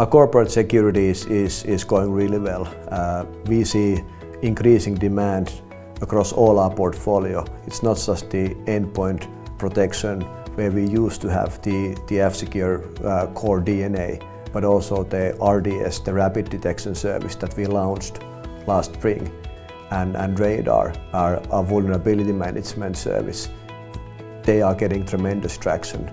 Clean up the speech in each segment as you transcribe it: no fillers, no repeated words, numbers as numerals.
Our corporate security is going really well. We see increasing demand across all our portfolio. It's not just the endpoint protection where we used to have the F-Secure core DNA, but also the RDS, the rapid detection service that we launched last spring, and Radar, our vulnerability management service. They are getting tremendous traction,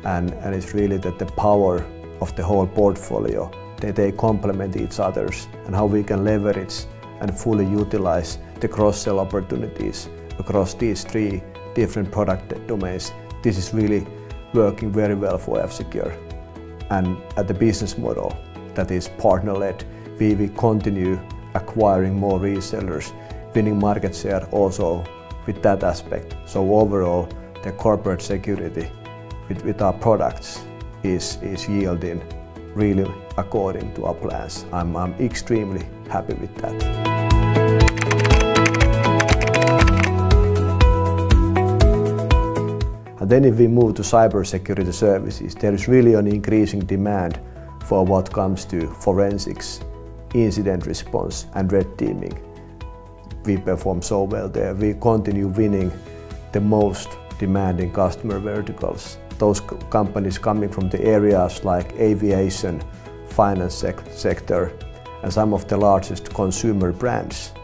and it's really that the power of the whole portfolio, they complement each other, and how we can leverage and fully utilize the cross-sell opportunities across these three different product domains. This is really working very well for F-Secure. And at the business model that is partner-led, we continue acquiring more resellers, winning market share also with that aspect. So overall, the corporate security with our products is yielding really according to our plans. I'm extremely happy with that. And then if we move to cybersecurity services, there is really an increasing demand for what comes to forensics, incident response and red teaming. We perform so well there. We continue winning the most demanding customer verticals. Those companies coming from the areas like aviation, finance sector, and some of the largest consumer brands.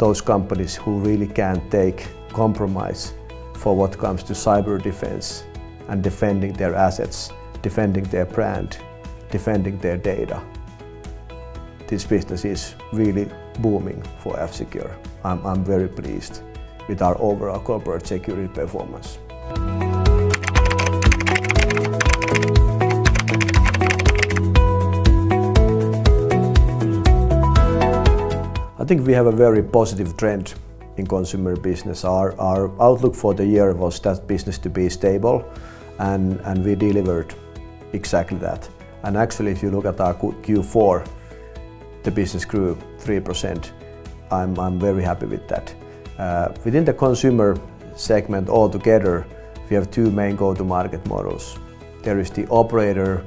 Those companies who really can't take compromise for what comes to cyber defense and defending their assets, defending their brand, defending their data. This business is really booming for F-Secure. I'm very pleased with our overall corporate security performance. I think we have a very positive trend in consumer business. Our outlook for the year was that business to be stable, and we delivered exactly that. And actually, if you look at our Q4, the business grew 3%. I'm very happy with that. Within the consumer segment altogether, we have two main go-to-market models. There is the operator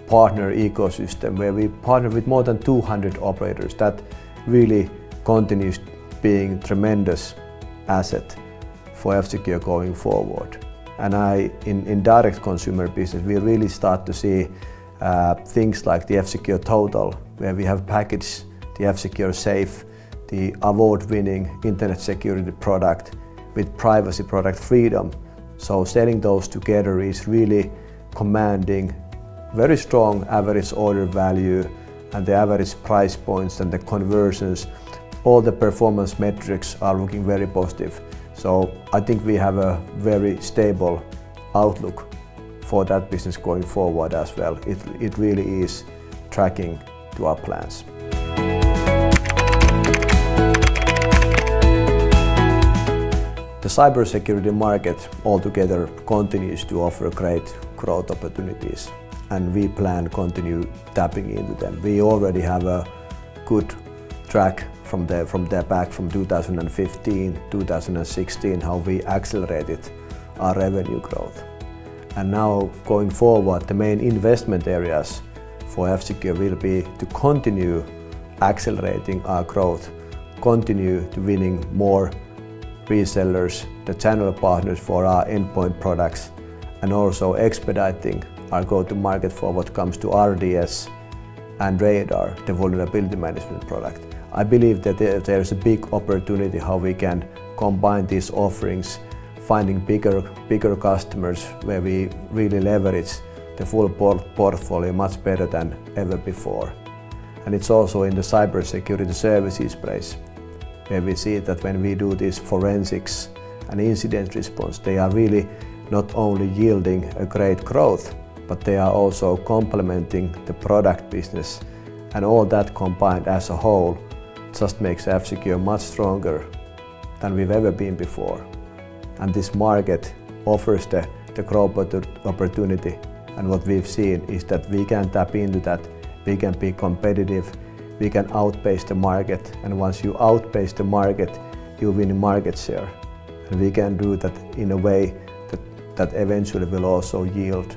partner ecosystem, where we partner with more than 200 operators. That really continues being a tremendous asset for F-Secure going forward. And in direct consumer business, we really start to see things like the F-Secure Total, where we have packaged the F-Secure Safe, the award-winning internet security product with privacy product Freedom. So selling those together is really commanding very strong average order value, and the average price points and the conversions, all the performance metrics are looking very positive. So I think we have a very stable outlook for that business going forward as well. It really is tracking to our plans. The cybersecurity market altogether continues to offer great growth opportunities, and we plan to continue tapping into them. We already have a good track from back from 2015, 2016, how we accelerated our revenue growth. And now going forward, the main investment areas for F-Secure will be to continue accelerating our growth, continue to winning more resellers, the channel partners for our endpoint products, and also expediting our go-to-market for what comes to RDS and Radar, the vulnerability management product. I believe that there's a big opportunity how we can combine these offerings, finding bigger customers where we really leverage the full portfolio much better than ever before. And it's also in the cybersecurity services place, where we see that when we do this forensics and incident response, they are really not only yielding a great growth, but they are also complementing the product business, and all that combined as a whole just makes F-Secure much stronger than we've ever been before. And this market offers the growth opportunity, and what we've seen is that we can tap into that, we can be competitive, we can outpace the market, and once you outpace the market, you win market share. And we can do that in a way that eventually will also yield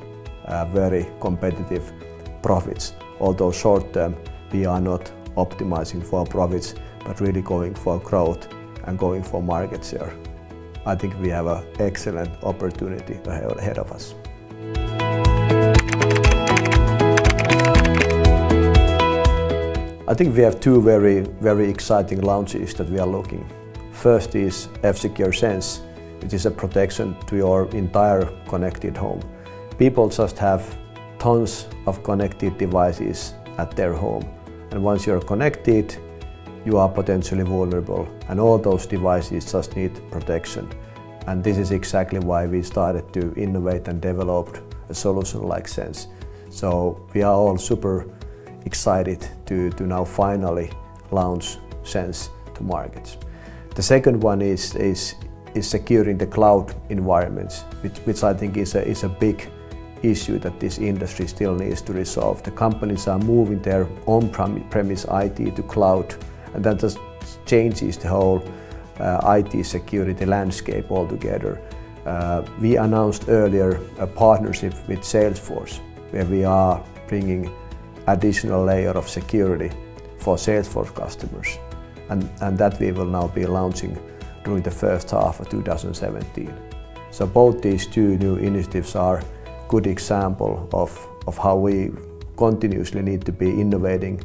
very competitive profits although short term we are not optimizing for profits, but really going for growth and going for market share. I think we have an excellent opportunity ahead of us. I think we have two very exciting launches that we are looking. First is F-Secure Sense, which is a protection to your entire connected home. People just have tons of connected devices at their home, and once you're connected, you are potentially vulnerable, and all those devices just need protection. And this is exactly why we started to innovate and develop a solution like Sense. So we are all super excited to now finally launch Sense to markets. The second one is securing the cloud environments, which I think is a big issue that this industry still needs to resolve. The companies are moving their on-premise IT to cloud, and that just changes the whole IT security landscape altogether. We announced earlier a partnership with Salesforce, where we are bringing additional layer of security for Salesforce customers, and that we will now be launching during the first half of 2017. So both these two new initiatives are good example of how we continuously need to be innovating,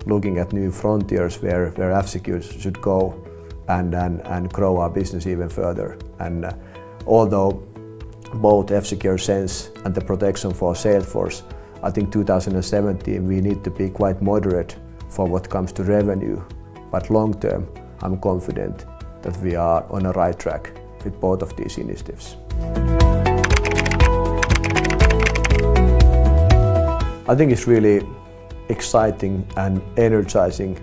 looking at new frontiers where F-Secure should go and grow our business even further. And although both F-Secure Sense and the protection for Salesforce, I think 2017 we need to be quite moderate for what comes to revenue, but long term I'm confident that we are on the right track with both of these initiatives. I think it's really exciting and energizing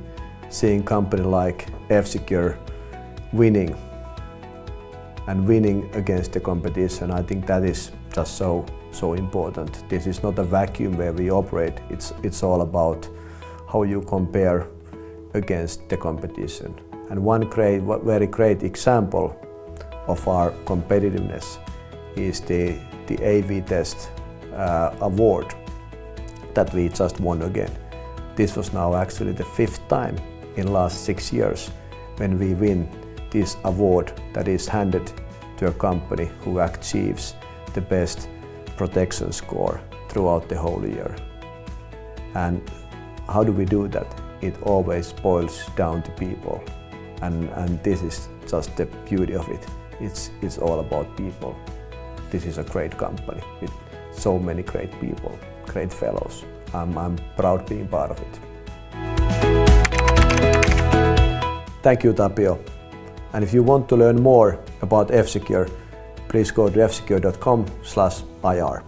seeing a company like F-Secure winning against the competition. I think that is just so important. This is not a vacuum where we operate. It's all about how you compare against the competition. And one very great example of our competitiveness is the AV Test award that we just won again. This was now actually the 5th time in the last 6 years when we win this award that is handed to a company who achieves the best protection score throughout the whole year. And how do we do that? It always boils down to people, and this is just the beauty of it. It's all about people. This is a great company with so many great people, great fellows. I'm proud being part of it. Thank you, Tapio. And if you want to learn more about F-Secure, please go to fsecure.com/ir.